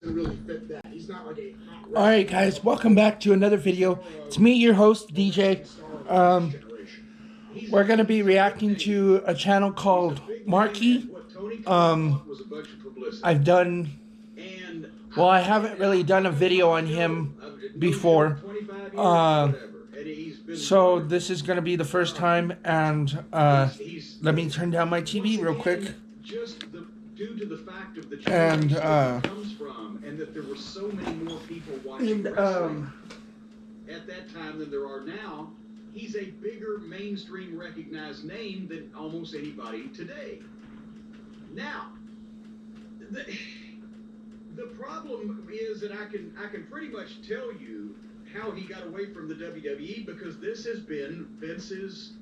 really fit that. He's not like a hot Alright guys, welcome back to another video. It's me, your host, DJ. We're going to be reacting to a channel called Markie. I've done, well, I haven't really done a video on him before. So this is going to be the first time, and let me turn down my TV real quick. Due to the fact of the and comes from, and that there were so many more people watching wrestling at that time than there are now, he's a bigger mainstream recognized name than almost anybody today. Now, the problem is that I can pretty much tell you how he got away from the WWE, because this has been Vince's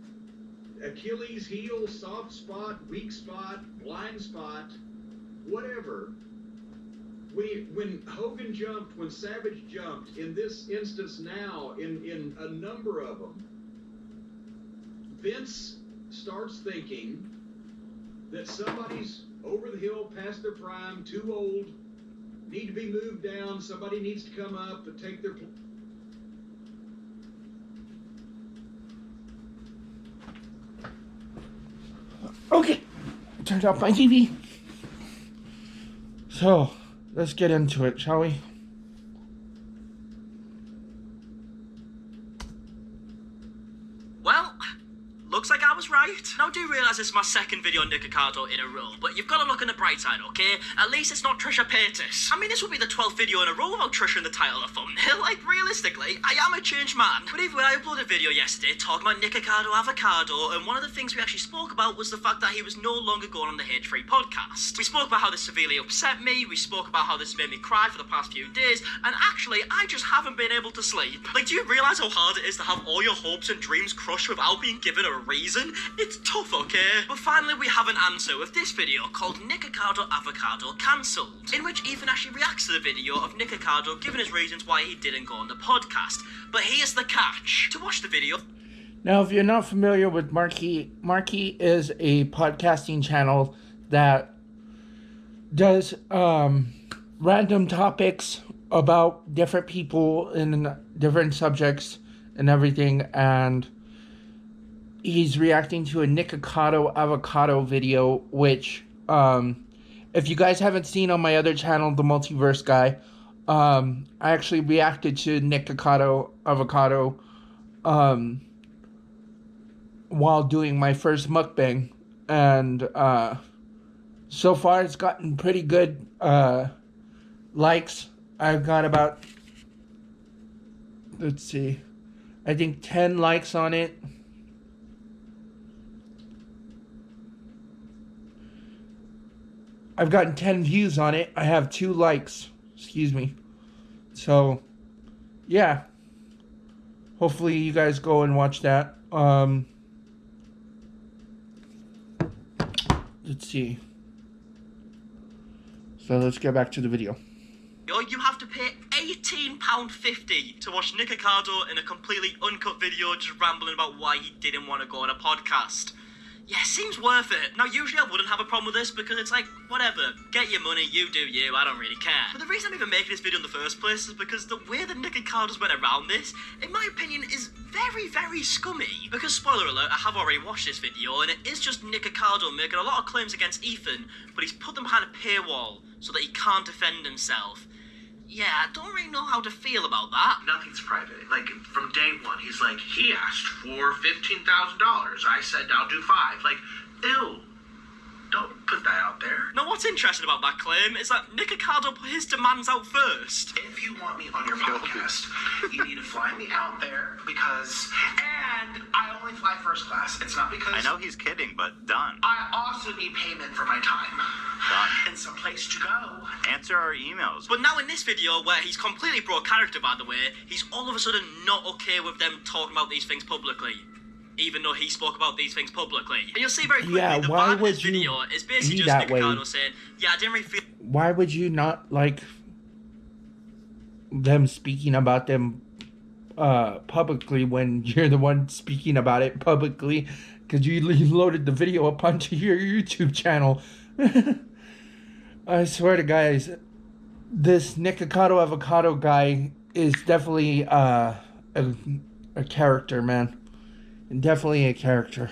Achilles heel, soft spot, weak spot, blind spot, whatever. When Hogan jumped, when Savage jumped, in this instance now, in a number of them, Vince starts thinking that somebody's over the hill, past their prime, too old, need to be moved down, somebody needs to come up and take their place. Okay, turned off my TV. So, let's get into it, shall we? Well, looks like I was right. Now, I do realise this is my second video on Nick Ricardo in a row, but you've got to look on the bright side, okay? At least it's not Trisha Paytas. I mean, this will be the 12th video in a row without Trisha in the title or thumbnail. Like, realistically, I am a changed man. But either way, I uploaded a video yesterday talking about Nick Ricardo Avocado, and one of the things we actually spoke about was the fact that he was no longer going on the H3 podcast. We spoke about how this severely upset me, we spoke about how this made me cry for the past few days, and actually, I just haven't been able to sleep. Like, do you realise how hard it is to have all your hopes and dreams crushed without being given a reason? It's tough, okay? But finally, we have an answer with this video called Nick Ricardo Avocado Cancelled, in which Ethan actually reacts to the video of Nick Ricardo giving his reasons why he didn't go on the podcast. But here's the catch. To watch the video... Now, if you're not familiar with Markie, Markie is a podcasting channel that does random topics about different people and different subjects and everything, and he's reacting to a Nick Ricardo Avocado video, which, if you guys haven't seen on my other channel, The Multiverse Guy, I actually reacted to Nick Ricardo Avocado, while doing my first mukbang, and, so far it's gotten pretty good, likes. I've got about, let's see, I think 10 likes on it. I've gotten 10 views on it. I have 2 likes. Excuse me. So, yeah. Hopefully you guys go and watch that. Let's see. So let's get back to the video. You have to pay £18.50 to watch Nick Ricardo in a completely uncut video just rambling about why he didn't want to go on a podcast. Yeah, seems worth it. Now, usually I wouldn't have a problem with this because it's like, whatever, get your money, you do you, I don't really care. But the reason I'm even making this video in the first place is because the way that Nick Ricardo's went around this, in my opinion, is very, very scummy. Because, spoiler alert, I have already watched this video, and it is just Nick Ricardo making a lot of claims against Ethan, but he's put them behind a paywall so that he can't defend himself. Yeah, I don't really know how to feel about that. Nothing's private. Like, from day one, he's like, he asked for $15,000. I said, I'll do 5. Like, ew. Don't put that out there. Now, what's interesting about that claim is that Nick Ricardo put his demands out first. If you want me on your podcast, you need to fly me out there because... And I only fly first class. It's not because... I know he's kidding, but done. I also need payment for my time. Done. And some place to go. Answer our emails. But now in this video, where he's completely broke character, by the way, he's all of a sudden not okay with them talking about these things publicly. Even though he spoke about these things publicly. And you'll see very quickly, the part of this video is basically just Nick Ricardo saying, yeah, I didn't really feel... Why would you not like them speaking about them publicly when you're the one speaking about it publicly? Because you loaded the video up onto your YouTube channel. I swear to guys, this Nikocado Avocado guy is definitely a character, man. Definitely a character.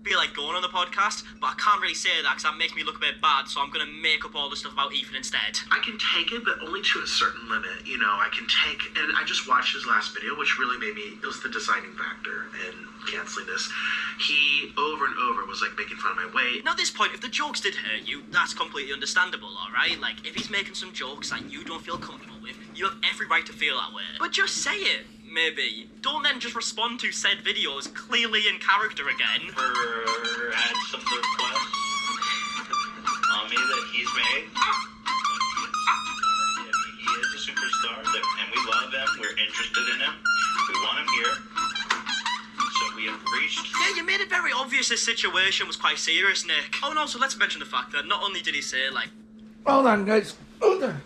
Feel like going on the podcast, but I can't really say that because that makes me look a bit bad, so I'm gonna make up all the stuff about Ethan instead. I can take it, but only to a certain limit. You know, I can take, and I just watched his last video, which really made me, it was the deciding factor in canceling this. He, over and over, was like making fun of my weight. Now at this point, if the jokes did hurt you, that's completely understandable, alright? Like, if he's making some jokes that you don't feel comfortable with, you have every right to feel that way. But just say it. Maybe. Don't then just respond to said videos clearly in character again. Had some requests on me that he's made. He is a superstar, and we love him. We're interested in him. We want him here. So we have reached... Yeah, you made it very obvious this situation was quite serious, Nick. Oh, and also, let's mention the fact that not only did he say, like... Hold on, guys. Hold on.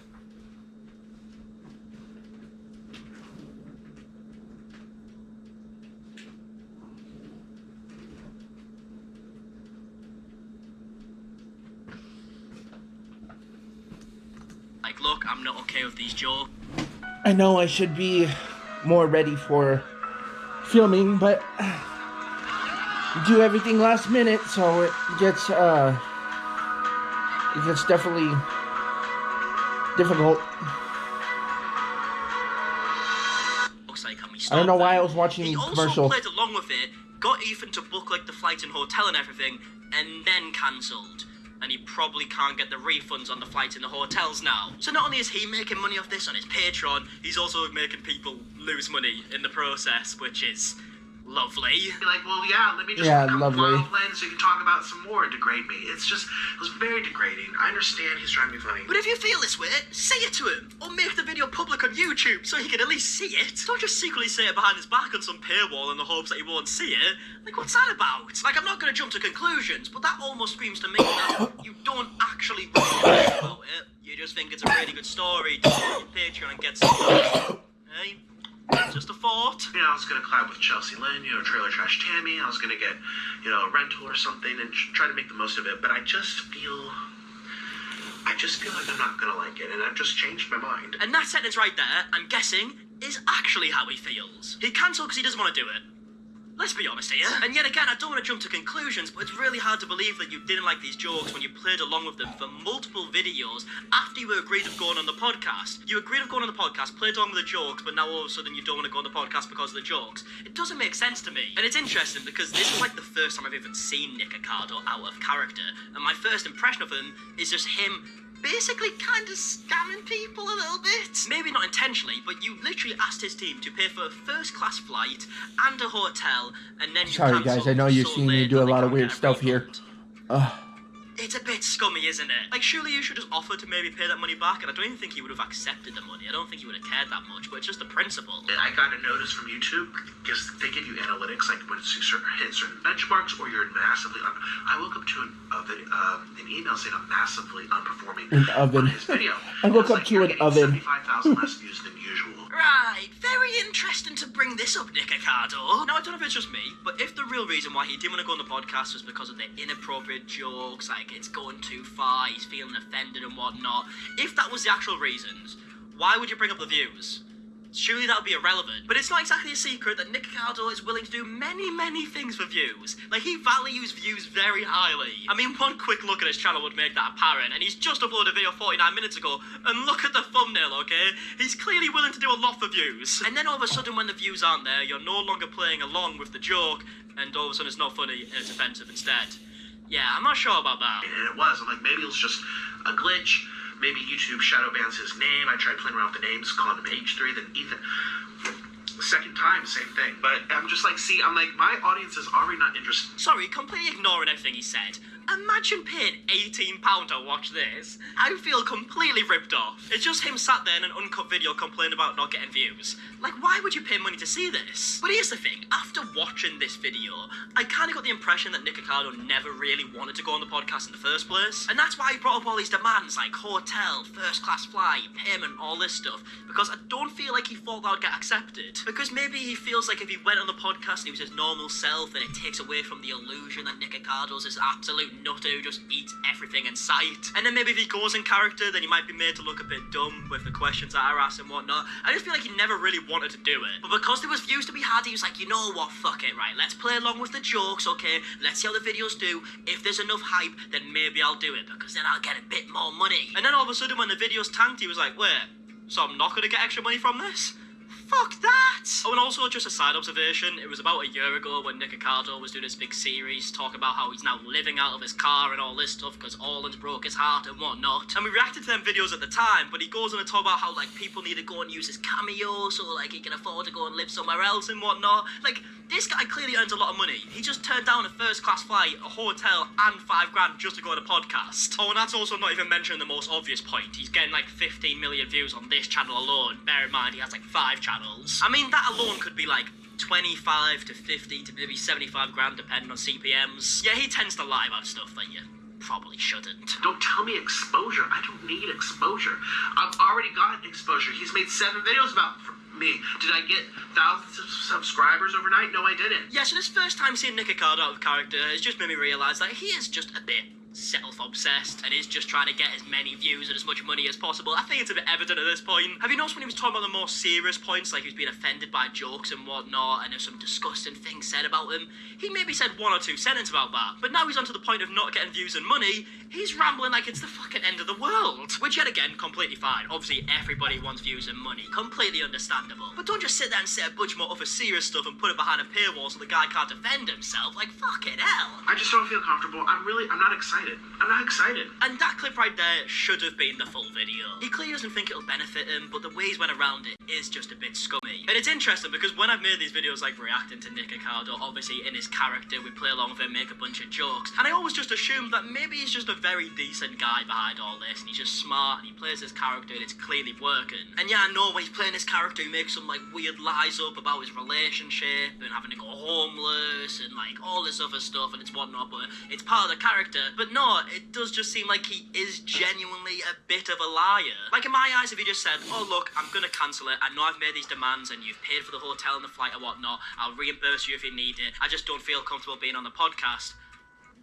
Like, look, I'm not okay with these jokes. I know I should be more ready for filming, but do everything last minute, so it gets definitely difficult. Looks like can we I stop don't know why them? I was watching He also commercials. played along with it, got Ethan to book like the flight and hotel and everything, and then cancelled. And he probably can't get the refunds on the flights and the hotels now. So not only is he making money off this on his Patreon, he's also making people lose money in the process, which is lovely. Be like, well, yeah, let me just become wildland so you can talk about some more and degrade me. It was very degrading. I understand he's trying to be funny. But if you feel this way, say it to him, or make the video public on YouTube so he can at least see it. Don't just secretly say it behind his back on some paywall in the hopes that he won't see it. Like, what's that about? Like, I'm not gonna jump to conclusions, but that almost screams to me that you don't actually really care about it. You just think it's a really good story to put on your Patreon and get some money. Hey? Just a thought. You know, I was gonna collab with Chelsea Lynn, Trailer Trash Tammy. I was gonna get, a rental or something and try to make the most of it. But I just feel like I'm not gonna like it, and I've just changed my mind. And that sentence right there, I'm guessing, is actually how he feels. He cancelled because he doesn't want to do it. Let's be honest here. And yet again, I don't want to jump to conclusions, but it's really hard to believe that you didn't like these jokes when you played along with them for multiple videos after you agreed of going on the podcast. You agreed of going on the podcast, played along with the jokes, but now all of a sudden you don't want to go on the podcast because of the jokes. It doesn't make sense to me. And it's interesting because this is like the first time I've even seen Nick Accardo out of character. And my first impression of him is just him basically kind of scamming people a little bit. Maybe not intentionally, but you literally asked his team to pay for a first-class flight and a hotel, and then you Sorry guys, I know you've seen me do a lot of weird stuff here. It's a bit scummy, isn't it? Like, surely you should just offer to maybe pay that money back, and I don't even think he would have accepted the money. I don't think he would have cared that much, but it's just the principle. I got a notice from YouTube because they give you analytics, like when you hit certain benchmarks or you're massively I woke up to an email saying I'm massively underperforming on his video. I woke up to an oven. 75,000 less views than usual. Right, very interesting to bring this up, Nick Accardo. Now, I don't know if it's just me, but if the real reason why he didn't want to go on the podcast was because of the inappropriate jokes, like it's going too far, he's feeling offended and whatnot, if that was the actual reasons, why would you bring up the views? Surely that would be irrelevant. But it's not exactly a secret that Nick Accardo is willing to do many, many things for views. Like, he values views very highly. I mean, one quick look at his channel would make that apparent, and he's just uploaded a video 49 minutes ago, and look at the thumbnail, okay? He's clearly willing to do a lot for views. And then all of a sudden, when the views aren't there, you're no longer playing along with the joke, and all of a sudden it's not funny, and it's offensive instead. Yeah, I'm not sure about that. And it was. I'm like, maybe it was just a glitch. Maybe YouTube shadow bans his name. I tried playing around with the names, calling him H3, then Ethan. The second time, same thing. But I'm just like, I'm like, my audience is already not interested. Sorry, completely ignoring everything he said. Imagine paying £18 to watch this. I feel completely ripped off. It's just him sat there in an uncut video complaining about not getting views. Like, why would you pay money to see this? But here's the thing, after watching this video, I kind of got the impression that Nick Accardo never really wanted to go on the podcast in the first place. And that's why he brought up all these demands like hotel, first class flight, payment, all this stuff. Because I don't feel like he thought that would get accepted. Because maybe he feels like if he went on the podcast and he was his normal self, then it takes away from the illusion that Nick Accardo's this absolute nutter who just eats everything in sight. And then maybe if he goes in character, then he might be made to look a bit dumb with the questions that are asked and whatnot. I just feel like he never really wanted to do it. But because there was views to be had, he was like, you know what, fuck it, right? Let's play along with the jokes, okay? Let's see how the videos do. If there's enough hype, then maybe I'll do it, because then I'll get a bit more money. And then all of a sudden when the videos tanked, he was like, wait, so I'm not gonna get extra money from this? Fuck that! Oh, and also just a side observation, it was about a year ago when Nick Ricardo was doing his big series, talking about how he's now living out of his car and all this stuff because Orland's broke his heart and whatnot. And we reacted to them videos at the time, but he goes on to talk about how, like, people need to go and use his cameo so, like, he can afford to go and live somewhere else and whatnot. Like, this guy clearly earns a lot of money. He just turned down a first-class flight, a hotel, and $5,000 just to go on a podcast. Oh, and that's also not even mentioning the most obvious point. He's getting, like, 15 million views on this channel alone. Bear in mind, he has, like, 5 channels. I mean, that alone could be, like, 25 to 50 to maybe 75 grand depending on CPMs. Yeah, he tends to lie about stuff that you probably shouldn't. Don't tell me exposure. I don't need exposure. I've already got exposure. He's made 7 videos about me. Did I get thousands of subscribers overnight? No, I didn't. Yeah, so this first time seeing Nick Ricardo out of character has just made me realise that he is just a bit self-obsessed and is just trying to get as many views and as much money as possible. I think it's a bit evident at this point. Have you noticed when he was talking about the more serious points, like he was being offended by jokes and whatnot, and there's some disgusting things said about him? He maybe said 1 or 2 sentences about that, but now he's on to the point of not getting views and money. He's rambling like it's the fucking end of the world. Which, yet again, completely fine. Obviously, everybody wants views and money. Completely understandable. But don't just sit there and say a bunch more other serious stuff and put it behind a paywall so the guy can't defend himself. Like, fucking hell. I just don't feel comfortable. I'm not excited. I'm not excited. And that clip right there should have been the full video. He clearly doesn't think it'll benefit him, but the way he's went around it is just a bit scummy. And it's interesting because when I've made these videos like reacting to Nick Ricardo, obviously in his character, we play along with him, make a bunch of jokes, and I always just assumed that maybe he's just a very decent guy behind all this, and he's just smart, and he plays his character, and it's clearly working. And yeah, I know when he's playing his character, he makes some like weird lies up about his relationship, and having to go homeless, and like all this other stuff, and it's whatnot, but it's part of the character. But no, it does just seem like he is genuinely a bit of a liar. Like in my eyes, if he just said, oh look, I'm gonna cancel it, I know I've made these demands and you've paid for the hotel and the flight or whatnot, I'll reimburse you if you need it, I just don't feel comfortable being on the podcast,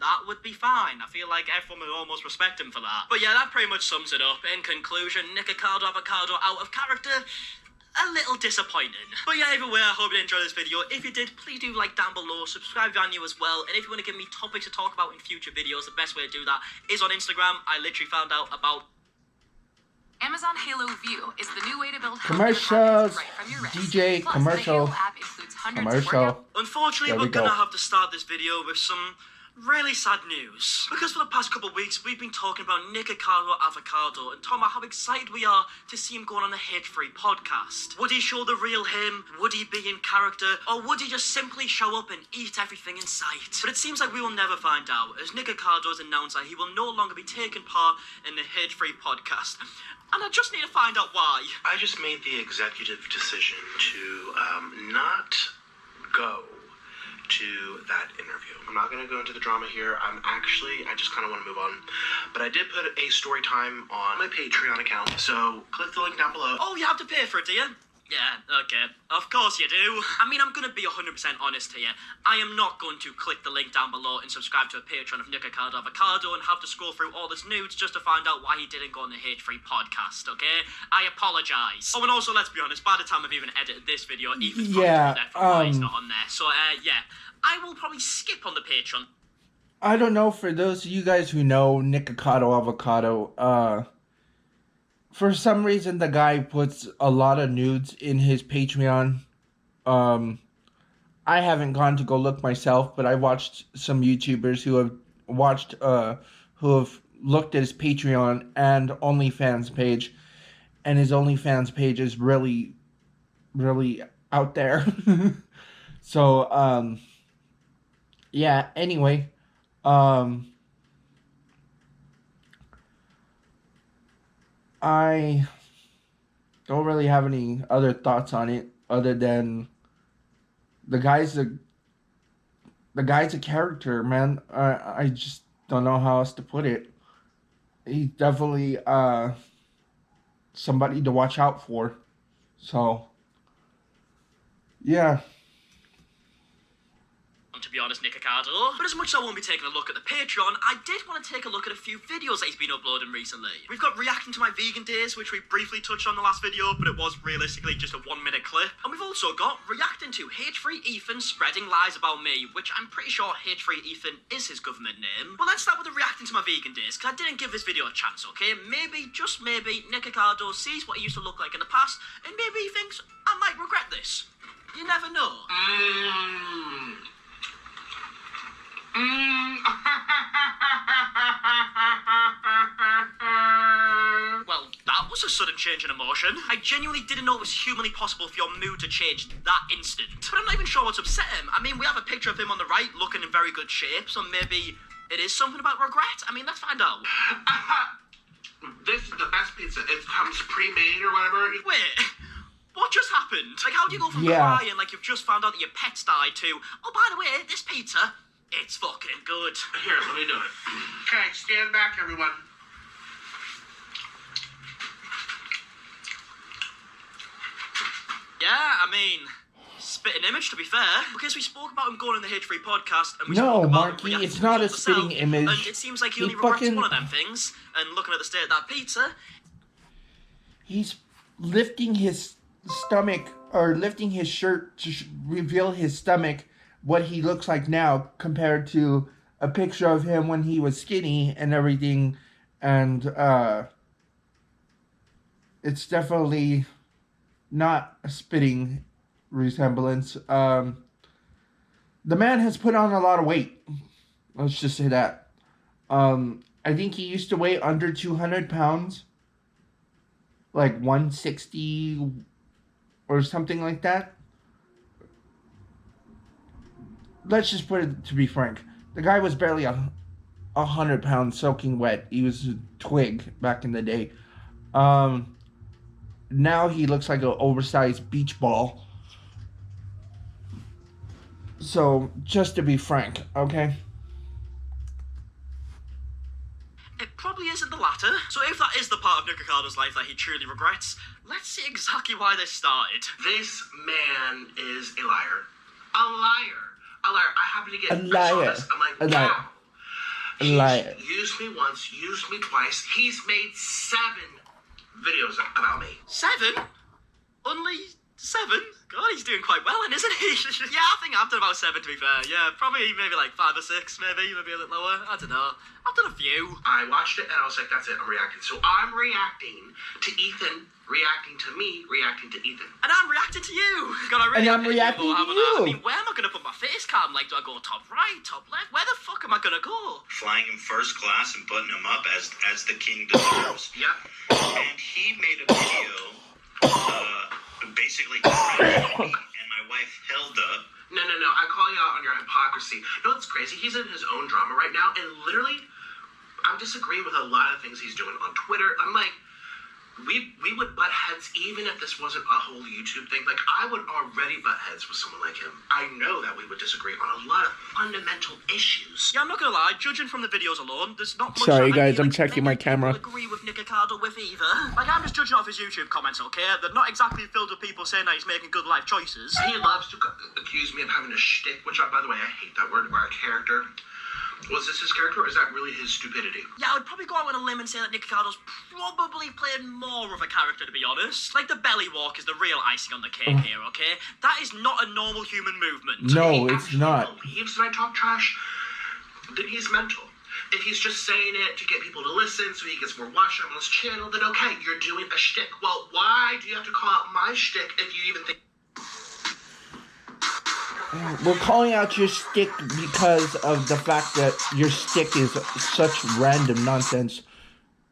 that would be fine. I feel like everyone would almost respect him for that. But yeah, that pretty much sums it up. In conclusion, Nick Ricardo Avocado out of character, a little disappointing. But yeah, either way, I hope you enjoyed this video. If you did, please do like down below, subscribe if you're new as well, and if you want to give me topics to talk about in future videos, the best way to do that is on Instagram. I literally found out about Amazon Halo View is the new way to build commercials, right from your wrist. DJ Plus, commercial, the Halo app includes hundreds of commercial. workout. Unfortunately, There we we're gonna go. have to start this video with some really sad news. Because for the past couple of weeks, we've been talking about Nick Ricardo Avocado and talking about how excited we are to see him going on the Hate-Free podcast. Would he show the real him? Would he be in character? Or would he just simply show up and eat everything in sight? But it seems like we will never find out, as Nick Ricardo has announced that he will no longer be taking part in the Hate-Free podcast. And I just need to find out why. I just made the executive decision to not go to that interview. I'm not going to go into the drama here. I just kind of want to move on. But I did put a story time on my Patreon account, so click the link down below. Oh, you have to pay for it, do you? Yeah, okay. Of course you do. I mean, I'm gonna be 100% honest here. I am not going to click the link down below and subscribe to a Patreon of Nick Ricardo Avocado and have to scroll through all this nudes just to find out why he didn't go on the Hate-Free podcast, okay? I apologise. Oh, and also, let's be honest, by the time I've even edited this video, Ethan's probably Yeah, there for why he's not on there. So, yeah, I will probably skip on the Patreon. I don't know, for those of you guys who know Nick Ricardo Avocado, for some reason the guy puts a lot of nudes in his Patreon. I haven't gone to go look myself, but I watched some YouTubers who have looked at his Patreon and OnlyFans page, and his OnlyFans page is really, really out there. So, yeah, anyway, I don't really have any other thoughts on it other than the guy's a character, man. I just don't know how else to put it. He's definitely somebody to watch out for. So, yeah. To be honest, Nick Ricardo. But as much as I won't be taking a look at the Patreon, I did want to take a look at a few videos that he's been uploading recently. We've got reacting to my vegan days, which we briefly touched on the last video, but it was realistically just a 1-minute clip. And we've also got reacting to H3 Ethan spreading lies about me, which I'm pretty sure H3 Ethan is his government name. But let's start with the reacting to my vegan days, because I didn't give this video a chance, okay? Maybe, just maybe, Nick Ricardo sees what he used to look like in the past, and maybe he thinks, I might regret this. You never know. Well, that was a sudden change in emotion. I genuinely didn't know it was humanly possible for your mood to change that instant. But I'm not even sure what's upset him. I mean, we have a picture of him on the right looking in very good shape, so maybe it is something about regret? I mean, let's find out. This is the best pizza. It comes pre-made or whatever. Wait, what just happened? Like, how do you go from Yeah. crying like you've just found out that your pet's died to, oh, by the way, this pizza, it's fucking good. Here, let me do it. Okay, stand back, everyone. Yeah, I mean, spitting image, to be fair. Because we spoke about him going on the H3 podcast, and we No, spoke about Markie, him reacting it's to not a himself, spitting image. And it seems like he He only regrets fucking- one of them things. And looking at the state of that pizza, He's lifting his stomach or lifting his shirt to reveal his stomach, what he looks like now compared to a picture of him when he was skinny and everything. And it's definitely not a spitting resemblance. The man has put on a lot of weight. Let's just say that. I think he used to weigh under 200 pounds. Like 160 or something like that. Let's just put it to be frank. The guy was barely 100 pounds soaking wet. He was a twig back in the day. Now he looks like an oversized beach ball. So, just to be frank, okay? it probably isn't the latter. So if that is the part of Nick Ricardo's life that he truly regrets, let's see exactly why this started. This man is a liar. A liar. A liar. I happen to get A liar. I saw this. I'm like, A liar. wow. A He's liar. used me once, used me twice. He's made 7 videos about me. 7? Only 7? God, he's doing quite well, isn't he? Yeah, I think I've done about 7, to be fair. Yeah, probably maybe like 5 or 6, maybe a little lower. I don't know. I've done a few. I watched it and I was like, that's it, I'm reacting. So I'm reacting to Ethan, reacting to me, reacting to Ethan. And I'm reacting to you. God, I really And I'm have hit reacting though, to haven't you. I? I mean, where am I going to put my face cam? Like, do I go top right, top left? Where the fuck am I going to go? Flying him first class and putting him up as the king deserves. Yep. And he made a video, basically defending me and my wife Hilda. No, I call you out on your hypocrisy. No, it's crazy. He's in his own drama right now, and literally, I'm disagreeing with a lot of things he's doing on Twitter. I'm like, we would butt heads even if this wasn't a whole YouTube thing. Like, I would already butt heads with someone like him. I know that we would disagree on a lot of fundamental issues. Yeah, I'm not gonna lie, judging from the videos alone, there's not much Sorry, that I guys, feel I'm like checking many my camera. people agree with Nick Ricardo with either. Like, I'm just judging off his YouTube comments, okay? They're not exactly filled with people saying that he's making good life choices. He loves to accuse me of having a shtick, which, by the way, I hate that word, or a character. Was this his character, or is that really his stupidity? Yeah, I would probably go out on a limb and say that Nick Ricardo's probably played more of a character, to be honest. Like, the belly walk is the real icing on the cake here, okay? That is not a normal human movement. No, If he it's actually not. believes that I talk trash, then he's mental. If he's just saying it to get people to listen so he gets more watch time on his channel, then okay, you're doing a shtick. Well, why do you have to call out my shtick if you even think... We're calling out your stick because of the fact that your stick is such random nonsense.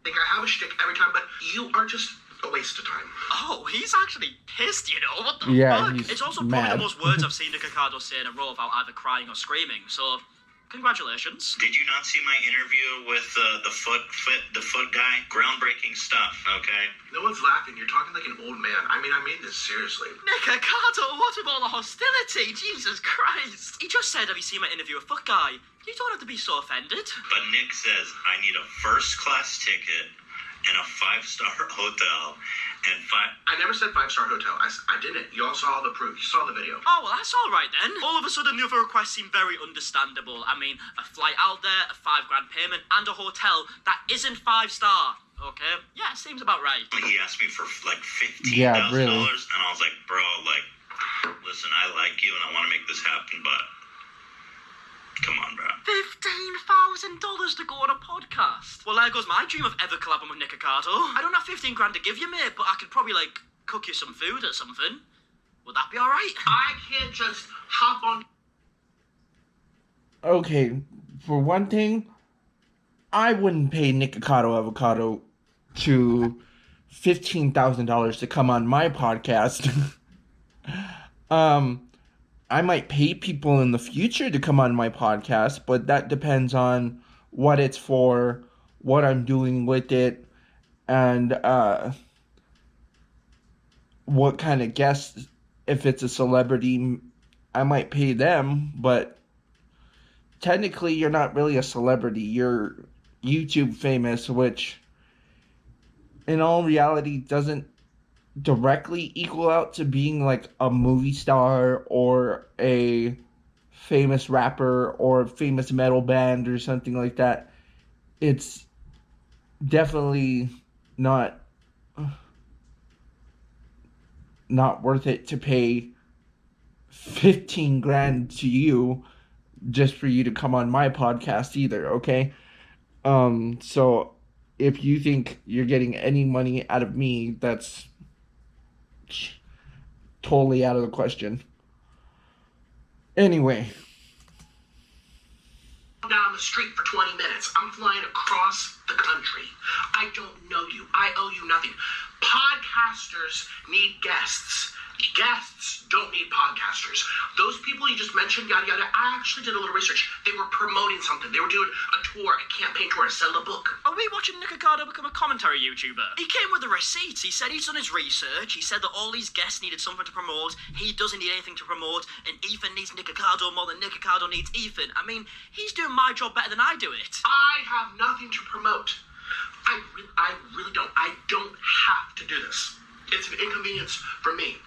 think I have a shtick every time, but you are just a waste of time. Oh, he's actually pissed, you know? What the Yeah, fuck? he's It's also mad. probably the most words I've seen Nick Ricardo say in a row without either crying or screaming, so congratulations. Did you not see my interview with the foot guy? Groundbreaking stuff. Okay. No one's laughing. You're talking like an old man. I mean this seriously. Nick Ricardo, what with all the hostility? Jesus Christ. He just said, have you seen my interview with Foot Guy? You don't have to be so offended. But Nick says I need a first class ticket in a 5-star hotel and I never said 5-star hotel. I didn't. You all saw the proof. You saw the video. Oh, well, that's all right then. All of a sudden, the other requests seem very understandable. I mean, a flight out there, a $5,000 payment, and a hotel that isn't 5-star. Okay? Yeah, it seems about right. he asked me for like $15,000, Yeah, really. and I was like, bro, like, listen, I like you and I want to make this happen, but come on, bro. $15,000 to go on a podcast. Well, there goes my dream of ever collabing with Nick Ricardo. I don't have 15 grand to give you, mate, but I could probably, like, cook you some food or something. Would that be alright? I can't just hop on. Okay, for one thing, I wouldn't pay Nick Avocado to $15,000 to come on my podcast. I might pay people in the future to come on my podcast, but that depends on what it's for, what I'm doing with it, and what kind of guests. If it's a celebrity, I might pay them, but technically you're not really a celebrity. You're YouTube famous, which in all reality doesn't directly equal out to being like a movie star or a famous rapper or a famous metal band or something like that. It's definitely not worth it to pay 15 grand to you just for you to come on my podcast either, okay? So if you think you're getting any money out of me, that's totally out of the question. Anyway. Down the street for 20 minutes. I'm flying across the country. I don't know you. I owe you nothing. Podcasters need guests. Guests don't need podcasters. Those people you just mentioned, yada yada, I actually did a little research. They were promoting something. They were doing a tour, a campaign tour, to sell a book. Are we watching Nick Ricardo become a commentary YouTuber? He came with the receipts. He said he's done his research. He said that all these guests needed something to promote. He doesn't need anything to promote. And Ethan needs Nick Ricardo more than Nick Ricardo needs Ethan. I mean, he's doing my job better than I do it. I have nothing to promote. I really don't. I don't have to do this. It's an inconvenience for me.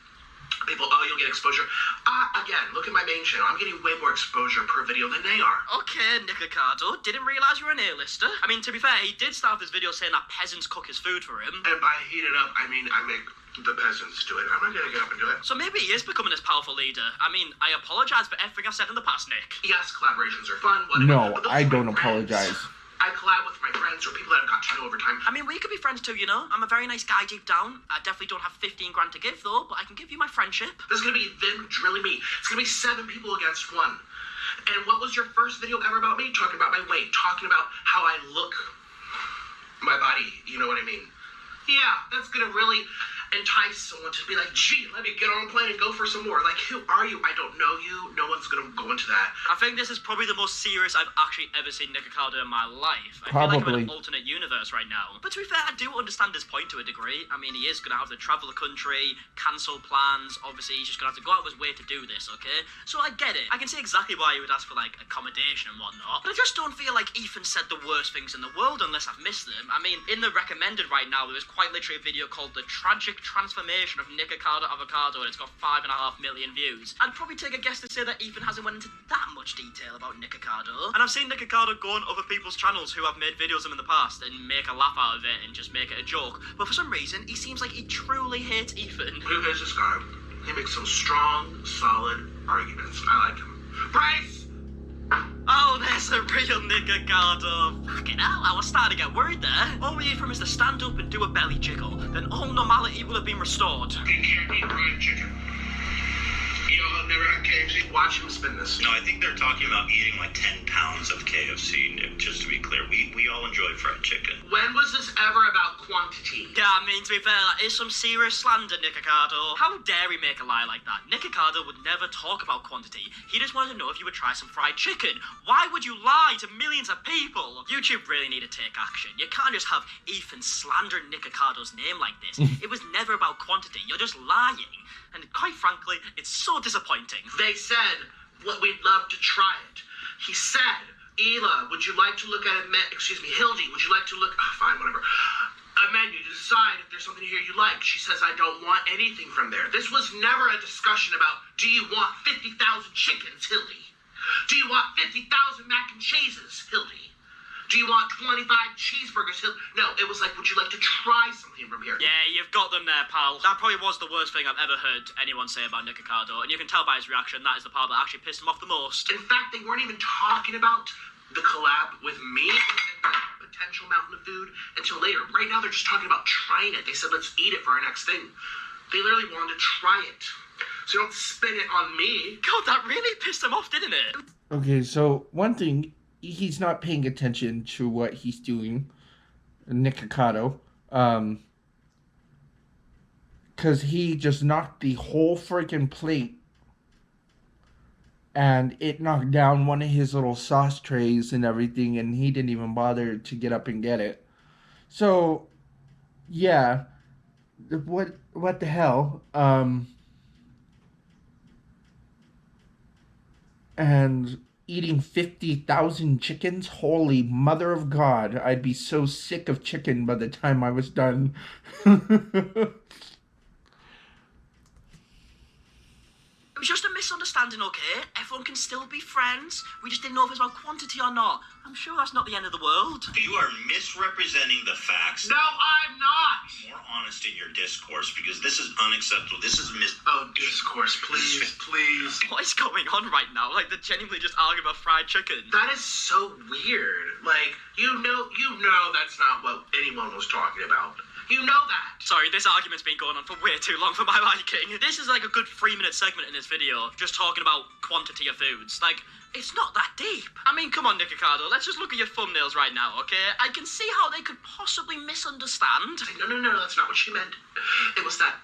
People, oh, you'll get exposure. Again, look at my main channel. I'm getting way more exposure per video than they are. Okay, Nick Ricardo, didn't realise you were an A-lister. I mean, to be fair, he did start his video saying that peasants cook his food for him. And by heat it up, I mean I make the peasants do it. I'm not gonna get up and do it. So maybe he is becoming this powerful leader. I mean, I apologise for everything I've said in the past, Nick. Yes, collaborations are fun, whatever. No, but those I are my don't friends. apologize. I collab with my friends or people that I've got to know over time. I mean, we could be friends too, you know? I'm a very nice guy deep down. I definitely don't have 15 grand to give, though, but I can give you my friendship. This is gonna be them drilling me. It's gonna be 7 people against 1. And what was your first video ever about me? Talking about my weight, talking about how I look, my body, you know what I mean? Yeah, that's gonna really entice someone to be like, gee, let me get on a plane and go for some more. Like, who are you? I don't know you. No one's gonna go into that. I think this is probably the most serious I've actually ever seen Nick Ricardo in my life. I feel like I'm in an alternate universe right now. But to be fair, I do understand his point to a degree. I mean, he is gonna have to travel the country, cancel plans. Obviously, he's just gonna have to go out of his way to do this, okay? So I get it. I can see exactly why he would ask for, like, accommodation and whatnot. But I just don't feel like Ethan said the worst things in the world unless I've missed them. I mean, in the recommended right now, there is quite literally a video called The Tragic Transformation of Nick Ricardo Avocado, and it's got 5.5 million views. I'd probably take a guess to say that Ethan hasn't went into that much detail about Nick Ricardo. And I've seen Nick Ricardo go on other people's channels who have made videos of him in the past and make a laugh out of it and just make it a joke. But for some reason, he seems like he truly hates Ethan. Who is this guy? He makes some strong, solid arguments. I like him. Bryce! Oh, there's the real Nick Ricardo. Fucking hell, I was starting to get worried there. All we need from him is to stand up and do a belly jiggle. Then all normality will have been restored. You can't eat fried chicken. You know, I've never had KFC. Watch him spin this. No, I think they're talking about eating like 10 pounds of KFC, Nick, just to be clear. We all enjoy fried chicken. When was this ever about quantity? Yeah, I mean, to be fair, that is some serious slander, Nick Ricardo. How dare he make a lie like that? Nick Ricardo would never talk about quantity. He just wanted to know if you would try some fried chicken. Why would you lie to millions of people? YouTube really need to take action. You can't just have Ethan slandering Nick Ricardo's name like this. It was never about quantity. You're just lying. And quite frankly, it's so disappointing. They said, well, we'd love to try it. He said, Ela, would you like to look at it? Excuse me, Hildy, would you like to look? Oh, fine, whatever. a menu to decide if there's something here you like. She says, I don't want anything from there. This was never a discussion about, do you want 50,000 chickens, Hildy? Do you want 50,000 mac and cheeses, Hildy? Do you want 25 cheeseburgers, Hildy? No, it was like, would you like to try something from here? Yeah, you've got them there, pal. That probably was the worst thing I've ever heard anyone say about Nick Ricardo, and you can tell by his reaction that is the part that actually pissed him off the most. In fact, they weren't even talking about the collab with me and that potential mountain of food until later. Right now, they're just talking about trying it. They said, let's eat it for our next thing. They literally wanted to try it. So don't spin it on me. God, that really pissed him off, didn't it? Okay, so one thing, he's not paying attention to what he's doing, Nick Ricardo, because he just knocked the whole freaking plate, and it knocked down one of his little sauce trays and everything, and he didn't even bother to get up and get it. So, yeah, what the hell, and eating 50,000 chickens? Holy mother of God, I'd be so sick of chicken by the time I was done. It was just a misunderstanding, okay? Everyone can still be friends. We just didn't know if it was about quantity or not. I'm sure that's not the end of the world. You are misrepresenting the facts. No, I'm not. Be more honest in your discourse, because this is unacceptable. This is Oh, discourse, please, please. What is going on right now? Like, they're genuinely just arguing about fried chicken. That is so weird. Like, you know that's not what anyone was talking about. You know that. Sorry, this argument's been going on for way too long for my liking. This is like a good 3-minute segment in this video, just talking about quantity of foods. Like, it's not that deep. I mean, come on, Nick Ricardo, let's just look at your thumbnails right now, okay? I can see how they could possibly misunderstand. No, that's not what she meant. It was that,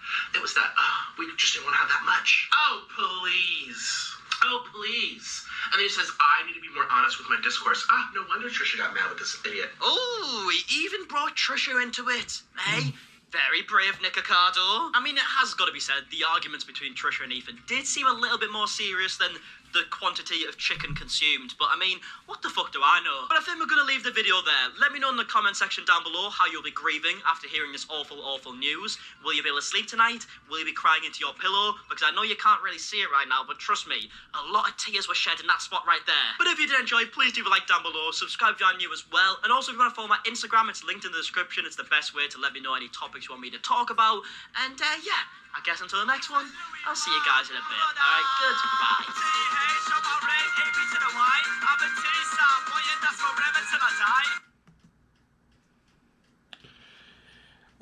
we just didn't want to have that much. Oh, please. And then he says, I need to be more honest with my discourse. No wonder Trisha got mad with this idiot. Oh, he even brought Trisha into it, eh? Very brave, Nick Ricardo. I mean, it has got to be said, the arguments between Trisha and Ethan did seem a little bit more serious than the quantity of chicken consumed. But I mean, what the fuck do I know? But I think we're going to leave the video there. Let me know in the comment section down below how you'll be grieving after hearing this awful, awful news. Will you be able to sleep tonight? Will you be crying into your pillow? Because I know you can't really see it right now, but trust me, a lot of tears were shed in that spot right there. But if you did enjoy, please leave a like down below. Subscribe if you're new as well. And also, if you want to follow my Instagram, it's linked in the description. It's the best way to let me know any topics you want me to talk about. And yeah, I guess until the next one, I'll see you guys in a bit. Alright, goodbye.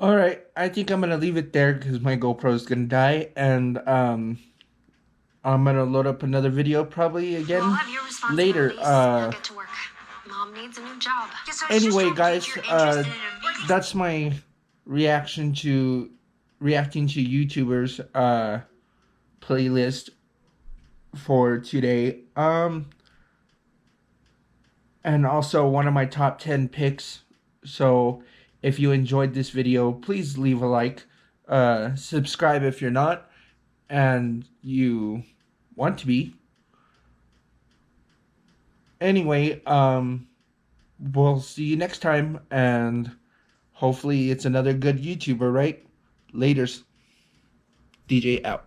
Alright, I think I'm gonna leave it there because my GoPro's gonna die, and I'm gonna load up another video probably again We'll have your later. responsibilities. Now get to work. Mom needs a new job. Yeah, so I just Anyway, don't guys, think you're interested in a music- that's my reacting to YouTubers playlist for today. And also one of my top 10 picks. So if you enjoyed this video, please leave a like, subscribe if you're not and you want to be. Anyway, we'll see you next time, and hopefully it's another good YouTuber, right? Laters. DJ out.